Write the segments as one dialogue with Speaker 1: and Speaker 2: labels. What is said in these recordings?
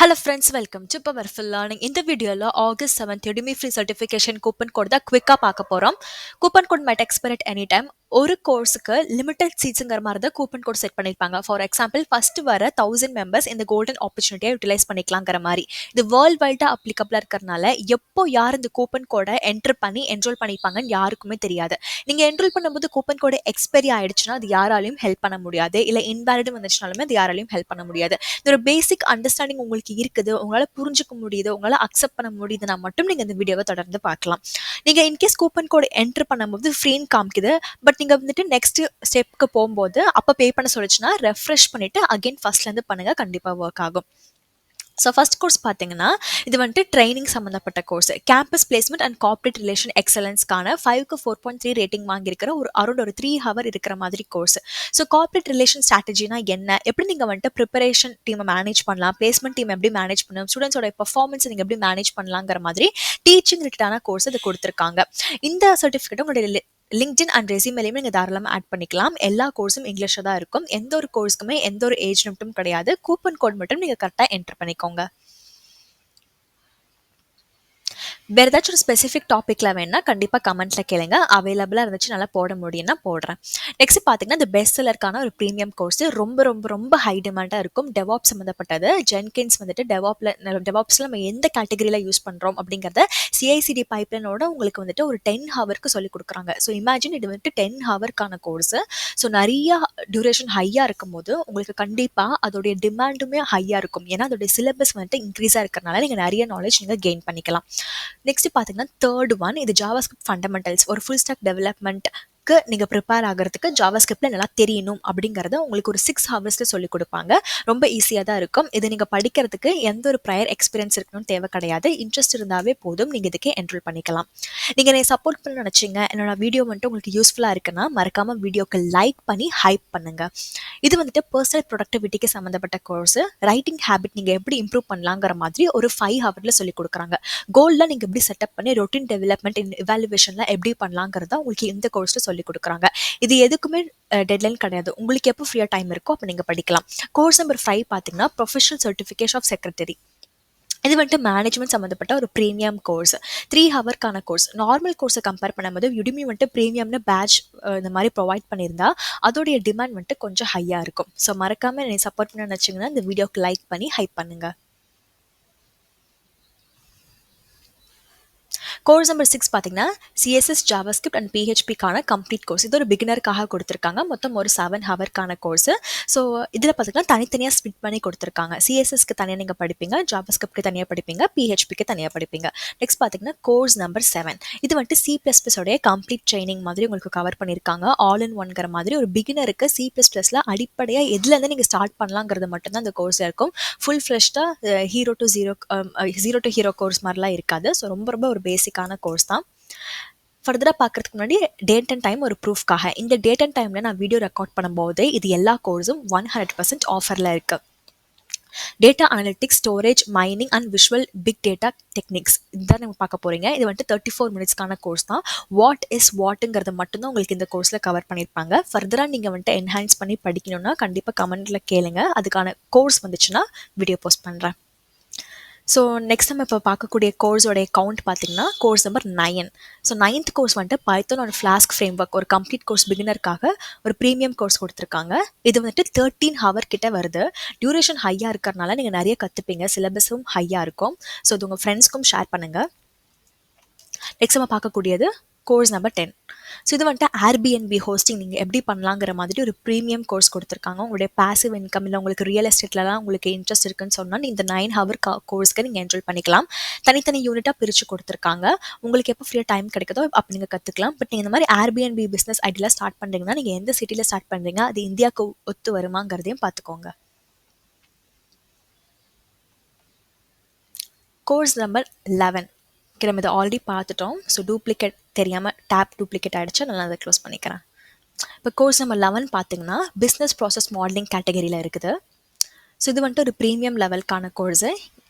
Speaker 1: Hello friends, welcome to Powerful Learning. இந்த வீடியோல August 7th Udemy free certification coupon code தான் குவிக்கா பார்க்க போறோம். Coupon code might expire at any time. ஒரு கோர்ஸுக்கு லிமிடெட் சீட்ஸுங்கிற மாதிரி தான் கூப்பன் கோட் செட் பண்ணியிருப்பாங்க. ஃபார் எக்ஸாம்பிள் ஃபர்ஸ்ட் வர 1000 மெம்பர்ஸ் இந்த கோல்டன் ஆப்பர்ச்சுனிட்டியை யூட்டிலைஸ் பண்ணிக்கலாங்கிற மாதிரி. இது வேர்ல்ட் வைடாக அப்ளிகபிளாக இருக்கிறனால எப்போ யார் இந்த கூப்பன் கோடை என்டர் பண்ணி என்ரோல் பண்ணிப்பாங்கன்னு யாருக்குமே தெரியாது. நீங்கள் என்ரோல் பண்ணும்போது கூப்பன் கோடு எக்ஸ்பைரி ஆயிடுச்சுன்னா அது யாராலையும் ஹெல்ப் பண்ண முடியாது. இல்லை இன்வேலிட் வந்துச்சுனாலுமே அது யாராலையும் ஹெல்ப் பண்ண முடியாது. இது ஒரு பேசிக் அண்டர்ஸ்டாண்டிங் உங்களுக்கு இருக்குது, உங்களால் புரிஞ்சுக்க முடியுது, உங்களால் அக்செப்ட் பண்ண முடியுதுன்னா மட்டும் நீங்கள் இந்த வீடியோவை தொடர்ந்து பார்க்கலாம். நீங்கள் இன்கேஸ் கூப்பன் கோடு என்டர் பண்ணும்போது ஃப்ரீன்னு காமிக்குது, பட் நீங்கள் வந்துட்டு நெக்ஸ்ட் ஸ்டெப்க்கு போகும்போது அப்போ பே பண்ண சொல்லிச்சுன்னா ரெஃப்ரெஷ் பண்ணிவிட்டு அகெயின் ஃபர்ஸ்ட்லேருந்து பண்ணுங்கள், கண்டிப்பாக ஒர்க் ஆகும். ஸோ ஃபர்ஸ்ட் கோர்ஸ் பார்த்தீங்கன்னா இது வந்துட்டு ட்ரைனிங் சம்மந்தப்பட்ட course. Campus placement and corporate relation எக்ஸலன்ஸ்க்கான 5க்கு 4.3 ரேட்டிங் வாங்கியிருக்கிற ஒரு அரௌண்ட் ஒரு 3 ஹவர் இருக்கிற மாதிரி கோர்ஸ். ஸோ கார்ப்பரேட் ரிலேஷன் ஸ்ட்ராட்டஜினா என்ன, எப்படி நீங்கள் வந்துட்டு ப்ரிப்பரேஷன் டீமை மேனேஜ் பண்ணலாம், பிளேஸ்மெண்ட் டீம் எப்படி மேனேஜ் பண்ணலாம், ஸ்டூடெண்ட்ஸோட பர்ஃபார்மன்ஸ் நீங்கள் எப்படி மேனேஜ் பண்ணலாங்கிற மாதிரி டீச்சிங் ரிலேட்டடான கோர்ஸ் இது கொடுத்துருக்காங்க. இந்த சர்டிஃபிகேட் உங்களுடைய லிங்க்டின் அண்ட் ரெசியூமேலையுமே நீங்கள் தாராளமாக ஆட் பண்ணிக்கலாம். எல்லா கோர்ஸும் இங்கிலீஷில் தான் இருக்கும். எந்த ஒரு கோர்ஸுக்குமே எந்த ஒரு ஏஜ் லிமிட்டும் கிடையாது. கூப்பன் கோட் மட்டும் நீங்கள் கரெக்டாக என்டர் பண்ணிக்கோங்க. வேறு ஏதாச்சும் ஒரு ஸ்பெசிஃபிக் டாப்பிக்கில் வேணா கண்டிப்பாக கமெண்ட்டில் கேளுங்க. அவைலபிளாக இருந்துச்சு நல்லா போட முடியும்னா போடுறேன். நெக்ஸ்ட் பார்த்தீங்கன்னா இந்த பெஸ்ட் செல்லருக்கான ஒரு ப்ரீமியம் கோர்ஸ் ரொம்ப ரொம்ப ரொம்ப ஹை டிமாண்டாக இருக்கும். டெவாப் சம்மந்தப்பட்டது. ஜென்கின்ஸ் வந்துட்டு டெவாப்ஸில் நம்ம எந்த கேட்டகரியில் யூஸ் பண்ணுறோம் அப்படிங்கிறத சிஐசிடி பைப்லைனோட உங்களுக்கு வந்துட்டு ஒரு 10 ஹவருக்கு சொல்லிக் கொடுக்குறாங்க. ஸோ இமேஜின் இது வந்துட்டு 10 ஹவருக்கான கோர்ஸு. ஸோ நிறைய டியூரேஷன் ஹையாக இருக்கும் போது உங்களுக்கு கண்டிப்பாக அதோடைய டிமாண்டுமே ஹையாக இருக்கும். ஏன்னா அதோடைய சிலபஸ் வந்துட்டு இன்க்ரீஸாக இருக்கிறனால நீங்கள் நிறைய நாலேஜ் நீங்கள் கெயின் பண்ணிக்கலாம். நெக்ஸ்ட் பார்த்தீங்கன்னா தேர்ட் ஒன், இது ஜாவாஸ்கிரிப்ட் ஃபண்டமெண்டல்ஸ். ஒரு ஃபுல் ஸ்டாக் டெவலப்மெண்ட்க்கு நீங்கள் ப்ரிப்பேர் ஆகிறதுக்கு ஜாவாஸ்கிரிப்டில் நல்லா தெரியணும் அப்படிங்கிறத உங்களுக்கு ஒரு 6 ஹவர்ஸில் சொல்லிக் கொடுப்பாங்க. ரொம்ப ஈஸியாக தான் இருக்கும். இதை நீங்கள் படிக்கிறதுக்கு எந்த ஒரு ப்ரையர் எக்ஸ்பீரியன்ஸ் இருக்கணும்னு தேவை கிடையாது. இன்ட்ரெஸ்ட் இருந்தாவே போதும், நீங்கள் இதுக்கு என்ரோல் பண்ணிக்கலாம். நீங்கள் என்னை சப்போர்ட் பண்ண நினச்சிங்க, என்னோட வீடியோ வந்துட்டு உங்களுக்கு யூஸ்ஃபுல்லாக இருக்குன்னா மறக்காமல் வீடியோக்கு லைக் பண்ணி ஹைப் பண்ணுங்கள். இது வந்துட்டு பர்சனல் ப்ரொடக்டிவிட்டிக்கு சம்மந்தப்பட்ட கோர்ஸ். ரைட்டிங் ஹேபிட் நீங்கள் எப்படி இம்ப்ரூவ் பண்ணலாங்கிற மாதிரி ஒரு 5 ஹவரில் சொல்லிக் கொடுக்குறாங்க. கோல்லாம் நீங்கள் எப்படி செட்டப் பண்ணி ரொட்டீன் டெவலப்மெண்ட் இவாலுவேஷன்லாம் எப்படி பண்ணலாங்கிறத உங்களுக்கு இந்த கோர்ஸில் சொல்லிக் கொடுக்குறாங்க. இது எதுக்குமே டெட்லைன் கிடையாது. உங்களுக்கு எப்போ ஃப்ரீயாக டைம் இருக்கோ அப்போ நீங்கள் படிக்கலாம். கோர்ஸ் நம்பர் 5 பார்த்தீங்கன்னா ப்ரொஃபஷனல் சர்டிஃபிகேஷன் ஆஃப் செக்ரட்டரி. இது வந்துட்டு மேனேஜ்மெண்ட் சம்மந்தப்பட்ட ஒரு ப்ரீமியம் கோர்ஸ். 3 ஹவர்க்கான கோர்ஸ். நார்மல் கோர்ஸை கம்பேர் பண்ணும்போது யுடிமி வந்துட்டு ப்ரீமியம்னு பேட்ச் இந்த மாதிரி ப்ரொவைட் பண்ணியிருந்தா அதோடைய டிமாண்ட் வந்துட்டு கொஞ்சம் ஹையாக இருக்கும். ஸோ மறக்காமல் என்னை சப்போர்ட் பண்ண நினச்சிங்கன்னா இந்த வீடியோக்கு லைக் பண்ணி ஹைப் பண்ணுங்கள். கோர்ஸ் நம்பர் 6 பார்த்தீங்கன்னா சிஎஸ்எஸ் ஜாவாஸ்கிரிப்ட் அண்ட் பிஹெச்பிக்கான கம்ப்ளீட் கோர்ஸ். இது ஒரு பிகினருக்காக கொடுத்துருக்காங்க. மொத்தம் ஒரு 7 ஹவர்க்கான கோர்ஸ். ஸோ இதில் பார்த்தீங்கன்னா தனித்தனியாக ஸ்பிட் பண்ணி கொடுத்துருக்காங்க. சிஎஸ்எஸ்க்கு தனியாக நீங்கள் படிப்பீங்க, ஜாவாஸ்கிரிப்ட்க்கு தனியாக படிப்பீங்க, பிஹெச்பிக்கு தனியாக படிப்பீங்க. நெக்ஸ்ட் பார்த்தீங்கன்னா கோர்ஸ் நம்பர் 7, இது வந்துட்டு C++உடைய கம்ப்ளீட் ட்ரைனிங் மாதிரி உங்களுக்கு கவர் பண்ணியிருக்காங்க. ஆல் இன் ஒன்கிற மாதிரி ஒரு பிகினருக்கு C++ல அடிப்படையாக எதுலேருந்து நீங்கள் ஸ்டார்ட் பண்ணலாங்கிறது மட்டும்தான் அந்த கோர்ஸில் இருக்கும். ஃபுல் ஃப்ரெஷ்டாக ஜீரோ டு ஹீரோ கோர்ஸ் மாதிரிலாம் இருக்காது. ஸோ ரொம்ப ரொம்ப ஒரு பேசிக்கான கோர்ஸ் தான். ஃபர்தராக பார்க்குறதுக்கு முன்னாடி டேட் அண்ட் டைம் ஒரு ப்ரூஃப்காக, இந்த டேட் அண்ட் டைமில் நான் வீடியோ ரெக்கார்ட் பண்ணும்போது இது எல்லா கோர்ஸும் 100% ஆஃபரில் இருக்குது. Data analytics, storage, mining and visual big data techniques இதுதான் நம்ம பார்க்க போகிறீங்க. இது வந்துட்டு 34 மினிட்ஸ்க்கான கோர்ஸ் தான். வாட்டுங்கிறத மட்டும்தான் உங்களுக்கு இந்த கோர்ஸில் கவர் பண்ணியிருப்பாங்க. ஃபர்தராக நீங்கள் வந்துட்டு என்ஹான்ஸ் பண்ணி படிக்கணும்னா கண்டிப்பாக கமெண்ட்டில் கேளுங்க. அதுக்கான கோர்ஸ் வந்துச்சுன்னா வீடியோ போஸ்ட் பண்ணுறேன். ஸோ நெக்ஸ்ட் நம்ம இப்போ பார்க்கக்கூடிய கோர்ஸோடைய கவுண்ட் பார்த்தீங்கன்னா course number 9. So 9th course வந்துட்டு பைத்தான் ஒரு ஃப்ளாஸ்க் ஃப்ரேம் ஒர்க், ஒரு கம்ப்ளீட் கோர்ஸ் பிகினருக்காக ஒரு ப்ரீமியம் கோர்ஸ் கொடுத்துருக்காங்க. இது வந்துட்டு 13 ஹவர் கிட்ட வருது. டியூரேஷன் ஹையாக இருக்கிறனால நீங்கள் நிறைய கற்றுப்பீங்க. சிலபஸும் ஹையாக இருக்கும். ஸோ இது உங்கள் ஃப்ரெண்ட்ஸ்க்கும் ஷேர் பண்ணுங்கள். நெக்ஸ்ட் நம்ம பார்க்கக்கூடியது கோர்ஸ் நம்பர் 10. ஸோ இது வந்துட்டு ஏர்பிஎன்பி ஹோஸ்டிங் நீங்கள் எப்படி பண்ணலாங்கிற மாதிரி ஒரு ப்ரீமியம் கோர்ஸ் கொடுத்துருக்காங்க. உங்களுடைய பாசிவ் இன்கம் இல்லை உங்களுக்கு ரியல் எஸ்டேட்லலாம் உங்களுக்கு இன்ட்ரெஸ்ட் இருக்குன்னு சொன்னால் இந்த 9 ஹவர் கோர்ஸ்க்கு நீங்கள் என்ரோல் பண்ணிக்கலாம். தனித்தனி யூனிட்டாக பிரித்து கொடுத்துருக்காங்க. உங்களுக்கு எப்போ ஃப்ரீயாக டைம் கிடைக்குதோ அப்போ நீங்கள் கற்றுக்கலாம். பட் நீங்கள் இந்த மாதிரி ஏர்பிஎன்பி பிஸ்னஸ் ஐடியில் ஸ்டார்ட் பண்ணுறீங்கன்னா நீங்கள் எந்த சிட்டியில் ஸ்டார்ட் பண்ணுறீங்க, அது இந்தியாவுக்கு ஒத்து வருமாங்கிறதையும் பார்த்துக்கோங்க. கோர்ஸ் நம்பர் 11 நம்ம இதை ஆல்ரெடி பார்த்துட்டோம். ஸோ டூப்ளிகேட் தெரியாமல் டூப்ளிகேட் ஆகிடுச்சு, நான் அதை க்ளோஸ் பண்ணிக்கிறேன். இப்போ கோர்ஸ் நம்பர் 11 பார்த்தீங்கன்னா பிஸ்னஸ் ப்ராசஸ் மாடலிங் கேட்டகரியில் இருக்குது. ஸோ இது வந்துட்டு ஒரு ப்ரீமியம் லெவலுக்கான கோர்ஸு.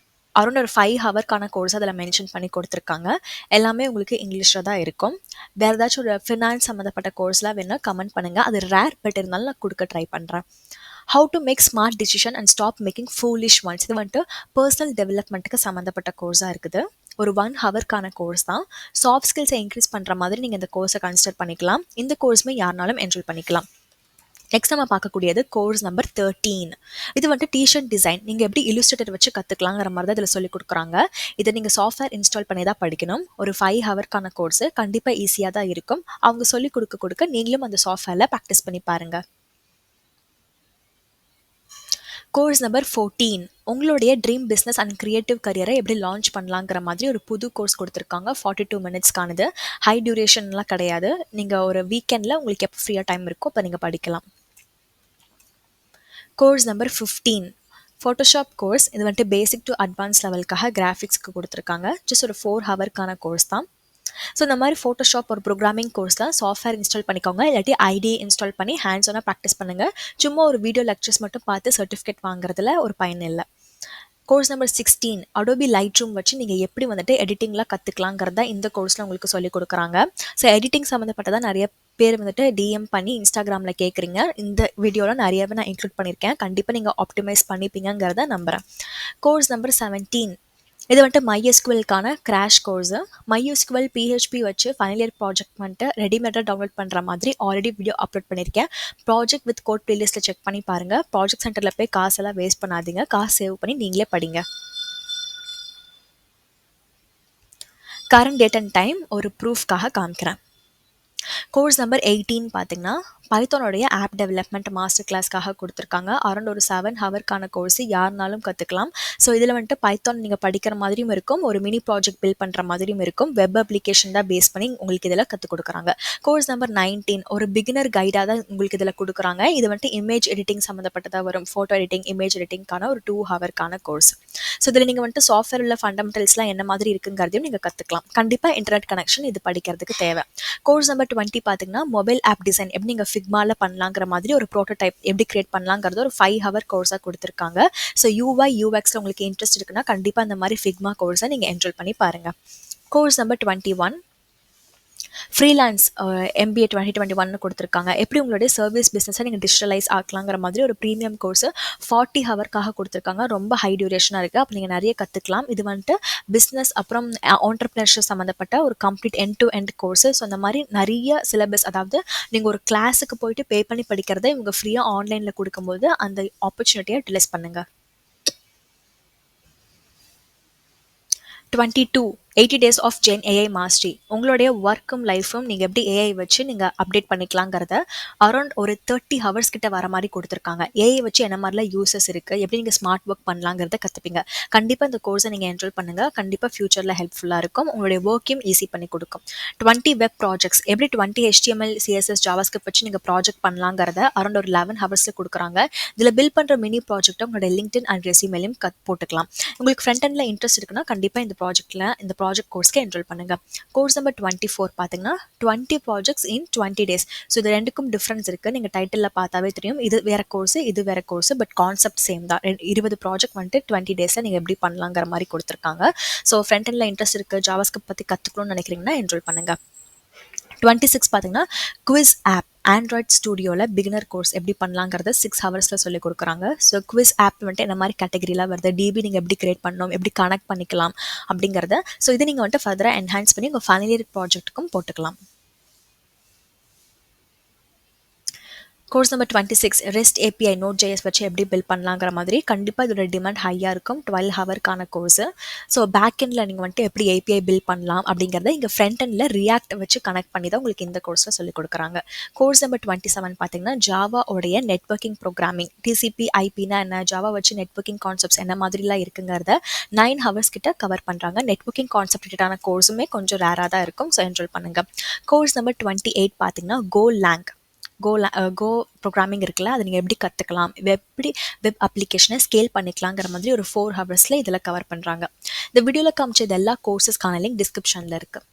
Speaker 1: அரௌண்ட் ஒரு 5 ஹவர்க்கான கோர்ஸ் அதில் மென்ஷன் பண்ணி கொடுத்துருக்காங்க. எல்லாமே உங்களுக்கு இங்கிலீஷில் தான் இருக்கும். வேறு ஏதாச்சும் ஒரு ஃபினான்ஸ் சம்மந்தப்பட்ட கோர்ஸ்லாம் வேணால் கமெண்ட் பண்ணுங்கள். அது ரேர் பட் இருந்தாலும் நான் கொடுக்க ட்ரை பண்ணுறேன். How to make smart decision and stop making foolish ones. இது வந்துட்டு பர்சனல் டெவலப்மெண்ட்டுக்கு சம்மந்தப்பட்ட கோர்ஸாக இருக்குது. ஒரு 1 ஹவர்க்கான கோர்ஸ் தான். சாஃப்ட் ஸ்கில்ஸை இன்க்ரீஸ் பண்ணுற மாதிரி நீங்கள் இந்த கோர்ஸை கன்சிடர் பண்ணிக்கலாம். இந்த கோர்ஸுமே யாருனாலும் என்ரோல் பண்ணிக்கலாம். நெக்ஸ்ட் நம்ம பார்க்கக்கூடியது கோர்ஸ் நம்பர் 13. இது வந்துட்டு டிஷர்ட் டிசைன். நீங்கள் எப்படி இல்லுஸ்ட்ரேட்டர் வச்சு கற்றுக்கலாங்கிற மாதிரி தான் இதில் சொல்லிக் கொடுக்குறாங்க. இதை நீங்கள் சாஃப்ட்வேர் இன்ஸ்டால் பண்ணி தான் படிக்கணும். ஒரு 5 ஹவர்க்கான கோர்ஸு கண்டிப்பாக ஈஸியாக தான் இருக்கும். அவங்க சொல்லிக் கொடுக்க நீங்களும் அந்த சாஃப்ட்வேரில் ப்ராக்டிஸ் பண்ணி பாருங்கள். Course number 14. உங்களுடைய ட்ரீம் பிஸ்னஸ் அண்ட் கிரியேட்டிவ் கரியரை எப்படி லான்ச் பண்ணலாங்கிற மாதிரி ஒரு புது கோர்ஸ் கொடுத்துருக்காங்க. 42 மினிட்ஸ்க்கானது. ஹை டியூரேஷன்லாம் கிடையாது. நீங்கள் ஒரு வீக்கெண்டில் உங்களுக்கு எப்போ ஃப்ரீயாக டைம் இருக்கோ அப்போ நீங்கள் படிக்கலாம். Course number 15. Photoshop course. இது வந்துட்டு பேசிக் டு அட்வான்ஸ் லெவலுக்காக கிராஃபிக்ஸ்க்கு கொடுத்துருக்காங்க. ஜஸ்ட் ஒரு 4 ஹவர்க்கான கோர்ஸ் தான். ஸோ இந்த மாதிரி ஃபோட்டோஷாப் ஒரு ப்ரோக்ராமிங் கோர்ஸ் தான். சாஃப்ட்வேர் இன்ஸ்டால் பண்ணிக்கோங்க, இல்லாட்டி ஐடி இன்ஸ்டால் பண்ணி ஹேண்ட்ஸ் ஆனாக ப்ராக்டிஸ் பண்ணுங்கள். சும்மா ஒரு வீடியோ லெக்சர்ஸ் மட்டும் பார்த்து சர்டிஃபிகேட் வாங்குறதுல ஒரு பயன் இல்லை. Course number 16. Adobe light room வச்சு நீங்கள் எப்படி வந்துட்டு எடிட்டிங்லாம் கற்றுக்கலாங்கிறத இந்த கோர்ஸில் உங்களுக்கு சொல்லிக் கொடுக்குறாங்க. ஸோ எடிட்டிங் சம்மந்தப்பட்டதான் நிறைய பேர் வந்துட்டு டிஎம் பண்ணி இன்ஸ்டாகிராமில் கேட்குறீங்க. இந்த வீடியோவில் நிறையவே நான் இன்க்ளூட் பண்ணியிருக்கேன். கண்டிப்பாக நீங்கள் ஆப்டிமைஸ் பண்ணிப்பீங்கிறத நம்புகிறேன். Course number 17. இது வந்துட்டு MySQLக்கான கிராஷ் கோர்ஸு. MySQL PHP வச்சு ஃபைனல் இயர் ப்ராஜெக்ட் வந்துட்டு ரெடிமேடாக டவுன்லோட் பண்ணுற மாதிரி ஆல்ரெடி வீடியோ அப்லோட் பண்ணியிருக்கேன். ப்ராஜெக்ட் வித் கோட் பிளேலிஸ்ட்டில் செக் பண்ணி பாருங்கள். ப்ராஜெக்ட் சென்டரில் போய் காசெல்லாம் வேஸ்ட் பண்ணாதீங்க. காசு சேவ் பண்ணி நீங்களே படிங்க. கரண்ட் டேட் அண்ட் டைம் ஒரு ப்ரூஃப்காக காமிக்கிறேன். கோர்ஸ் நம்பர் 18 பார்த்தீங்கன்னா பைத்தானோடைய ஆப் டெவலப்மெண்ட் மாஸ்டர் கிளாஸ்க்காக கொடுத்துருக்காங்க. அரௌண்ட் ஒரு 7 ஹவர்க்கான கோர்ஸ் யாருனாலும் கற்றுக்கலாம். ஸோ இதில் வந்துட்டு பைத்தான் நீங்கள் படிக்கிற மாதிரியும் இருக்கும், ஒரு மினி ப்ராஜெக்ட் பில்ட் பண்ணுற மாதிரியும் இருக்கும். வெப் அப்ளிகேஷன் தான் பேஸ் பண்ணி உங்களுக்கு இதில் கற்றுக் கொடுக்குறாங்க. கோர்ஸ் நம்பர் 19 ஒரு பிகினர் கைடாக தான் உங்களுக்கு இதில் கொடுக்குறாங்க. இது வந்துட்டு இமேஜ் எடிட்டிங் சம்மந்தப்பட்டதாக வரும். ஃபோட்டோ எடிட்டிங், இமேஜ் எடிட்டிங்கான ஒரு 2 ஹவர்க்கான கோர்ஸ். ஸோ இதில் நீங்கள் வந்துட்டு சாஃப்ட்வேர் உள்ள ஃபண்டமெண்டல்ஸ்லாம் என்ன மாதிரி இருக்குங்கிறதையும் நீங்கள் கற்றுக்கலாம். கண்டிப்பாக இன்டர்நெட் கனெக்ஷன் இது படிக்கிறதுக்கு தேவை. கோர்ஸ் நம்பர் 20 பார்த்தீங்கன்னா மொபைல் ஆப் டிசைன் எப்படி நீங்கள் ஃபிக்மாவில் பண்ணலாங்கிற மாதிரி ஒரு ப்ரோட்டோடைப் எப்படி கிரியேட் பண்ணலாங்கிறது ஒரு 5 ஹவர் கோர்ஸாக கொடுத்துருக்காங்க. ஸோ UI UXல உங்களுக்கு இன்ட்ரெஸ்ட் இருக்குன்னா கண்டிப்பாக இந்த மாதிரி ஃபிக்மா கோர்ஸை நீங்கள் என்ரோல் பண்ணி பாருங்கள். கோர்ஸ் நம்பர் 21 ஃப்ரீலான்ஸ் MBA 2021 கொடுத்துருக்காங்க. எப்படி உங்களுடைய சர்வீஸ் பிஸ்னஸை நீங்கள் டிஜிட்டலைஸ் ஆக்கலாங்கிற மாதிரி ஒரு ப்ரீமியம் கோர்ஸு 40 ஹவர்க்காக கொடுத்துருக்காங்க. ரொம்ப ஹை டியூரேஷனாக இருக்குது. அப்போ நீங்கள் நிறைய கற்றுக்கலாம். இது வந்துட்டு பிஸ்னஸ் அப்புறம் ஆண்டர்ப்ரனர்ஷிப் சம்மந்தப்பட்ட ஒரு complete end to end course. So அந்த மாதிரி நிறைய சிலபஸ், அதாவது நீங்கள் ஒரு கிளாஸுக்கு போயிட்டு பே பண்ணி படிக்கிறத இவங்க ஃப்ரீயாக ஆன்லைனில் கொடுக்கும்போது அந்த ஆப்பர்ச்சுனிட்டியை யூட்டிலைஸ் பண்ணுங்கள். 22 80 days of Gen AI Mastery. உங்களுடைய ஒர்க்கும் லைஃபும் நீங்கள் எப்படி AI வச்சு நீங்கள் அப்டேட் பண்ணிக்கலாங்கிறத அரௌண்ட் ஒரு 30 ஹவர்ஸ் கிட்ட வர மாதிரி கொடுத்துருக்காங்க. AI வச்சு என்ன மாதிரிலாம் யூசஸ் இருக்குது, எப்படி நீங்கள் ஸ்மார்ட் ஒர்க் பண்ணலாங்கிறத கற்றுப்பீங்க. கண்டிப்பாக இந்த கோர்ஸை நீங்கள் என்ரோல் பண்ணுங்கள். கண்டிப்பாக ஃபியூச்சரில் ஹெல்ப்ஃபுல்லாக இருக்கும். உங்களுடைய ஒர்க்கையும் ஈஸி பண்ணி கொடுக்கும். 20 வெப் ப்ராஜெக்ட்ஸ் எப்படி 20 HTML CSS JavaScript வச்சு நீங்கள் ப்ராஜெக்ட் பண்ணலாங்கிறத அரௌண்ட் ஒரு 11 ஹவர்ஸில் கொடுக்குறாங்க. இதில் பில் பண்ணுற மினி ப்ராஜெக்ட்டை உங்களுடைய LinkedIn அண்ட் ரெசியூமேலையும் போட்டுக்கலாம். உங்களுக்கு ஃப்ரண்ட் எண்டில் இன்ட்ரெஸ்ட் இருக்குன்னா கண்டிப்பாக இந்த ப்ராஜெக்ட் கோர்ஸ்க்கு என்ரோல் பண்ணுங்க. கோர்ஸ் நம்பர் 24 பார்த்தீங்கன்னா 20 ப்ராஜெக்ட்ஸ் இன் 20 days. ஸோ இது ரெண்டுக்கும் டிஃப்ரென்ஸ் இருக்குது. நீங்கள் டைட்டிலில் பார்த்தாவே தெரியும். இது வேற கோர்ஸ், இது வேற கோர்ஸ், பட் கான்செப்ட் சேம் தான். 20 ப்ராஜெக்ட் வந்துட்டு 20 daysல நீங்கள் எப்படி பண்ணலாங்கிற மாதிரி கொடுத்துருக்காங்க. ஸோ ஃப்ரண்ட் எண்டில் இன்ட்ரெஸ்ட் இருக்குது, ஜாவாஸ்கிரிப்ட் பற்றி கற்றுக்கணும்னு நினைக்கிறீங்கன்னா என்ரோல் பண்ணுங்க. 26 பார்த்தீங்கன்னா குவிஸ் ஆப் ஆண்ட்ராய்ட் ஸ்டூடியோவில் பிகினர் கோர்ஸ் எப்படி பண்ணலாங்கிறத 6 ஹவர்ஸில் சொல்லிக் கொடுக்குறாங்க. ஸோ குவிஸ் ஆப் வந்துட்டு என்ன மாதிரி கேட்டகரியில் வருது, டிபி நீங்கள் எப்படி கிரியேட் பண்ணணும், எப்படி கனெக்ட் பண்ணிக்கலாம் அப்படிங்கிறத. ஸோ இது நீங்கள் வந்துட்டு ஃபர்தராக என்ஹான்ஸ் பண்ணி உங்கள் ஃபைனல் இயர் ப்ராஜெக்ட்டுக்கும் போட்டுக்கலாம். Course number 26 rest API Node.js வச்சு எப்படி பில்ட் பண்ணலாங்கிற மாதிரி. கண்டிப்பாக இதோட டிமாண்ட் ஹையாக இருக்கும். 12 ஹவர்க்கான கோர்ஸு. ஸோ பேக் எண்டில் நீங்கள் வந்துட்டு எப்படி API பில்ட் பண்ணலாம் அப்படிங்கிறத இங்கே ஃப்ரண்ட் எண்டில் ரியாக்ட் வச்சு கனெக்ட் பண்ணி தான் உங்களுக்கு இந்த கோர்ஸில் சொல்லிக் கொடுக்குறாங்க. கோர்ஸ் நம்பர் 27 பார்த்தீங்கன்னா ஜாவாவுடைய நெட்வொர்க்கிங் ப்ரோக்ராமிங், TCP IPனா என்ன, ஜாவா வச்சு நெட்வொர்க்கிங் கான்செப்ட்ஸ் என்ன மாதிரிலாம் இருக்குங்கிறத 9 ஹவர்ஸ் கிட்ட கவர் பண்ணுறாங்க. நெட்வொர்க்கிங் கான்செப்ட் ரிலேட்டான கோர்ஸுமே கொஞ்சம் ரேராக தான் இருக்கும். ஸோ என்ரோல் பண்ணுங்கள். கோர்ஸ் நம்பர் 28 பார்த்தீங்கன்னா கோ ப்ரோக்ராமிங் இருக்குல்ல, அதை நீங்கள் எப்படி கற்றுக்கலாம், எப்படி வெப் அப்ளிகேஷனை ஸ்கேல் பண்ணிக்கலாங்கிற மாதிரி ஒரு 4 ஹவர்ஸில் இதில் கவர் பண்ணுறாங்க. இந்த வீடியோவில் காமிச்சது எல்லா கோர்ஸஸ்க்கான லிங்க் டிஸ்கிரிப்ஷனில் இருக்குது.